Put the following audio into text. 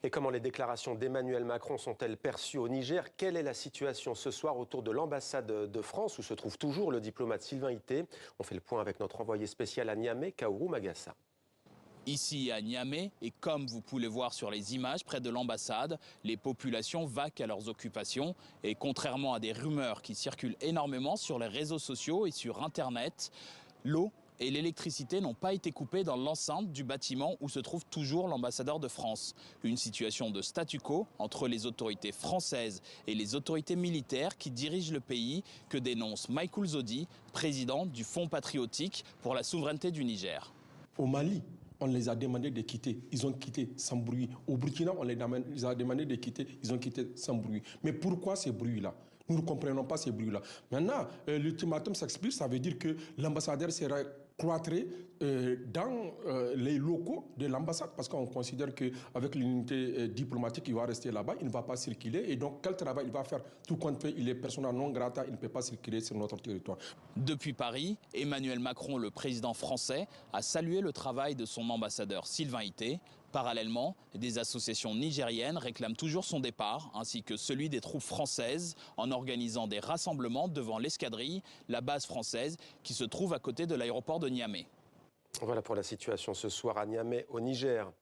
Et comment les déclarations d'Emmanuel Macron sont-elles perçues au Niger? Quelle est la situation ce soir autour de l'ambassade de France où se trouve toujours le diplomate Sylvain Ité? On fait le point avec notre envoyé spécial à Niamey, Kaourou Magassa. Ici à Niamey, et comme vous pouvez le voir sur les images près de l'ambassade, les populations vaquent à leurs occupations. Et contrairement à des rumeurs qui circulent énormément sur les réseaux sociaux et sur Internet, l'eau et l'électricité n'ont pas été coupées dans l'enceinte du bâtiment où se trouve toujours l'ambassadeur de France. Une situation de statu quo entre les autorités françaises et les autorités militaires qui dirigent le pays, que dénonce Michael Zodi, président du Fonds patriotique pour la souveraineté du Niger. Au Mali, on les a demandé de quitter. Ils ont quitté sans bruit. Au Burkina, on les a demandé de quitter. Ils ont quitté sans bruit. Mais pourquoi ces bruits-là? Nous ne comprenons pas ces bruits-là. Maintenant, l'ultimatum s'explique. Ça veut dire que l'ambassadeur sera cloîtré dans les locaux de l'ambassade parce qu'on considère qu'avec l'unité diplomatique, il va rester là-bas. Il ne va pas circuler. Et donc, quel travail il va faire? Tout compte fait, il est persona non grata. Il ne peut pas circuler sur notre territoire. Depuis Paris, Emmanuel Macron, le président français, a salué le travail de son ambassadeur Sylvain Ité. Parallèlement, des associations nigériennes réclament toujours son départ, ainsi que celui des troupes françaises, en organisant des rassemblements devant l'escadrille, la base française, qui se trouve à côté de l'aéroport de Niamey. Voilà pour la situation ce soir à Niamey, au Niger.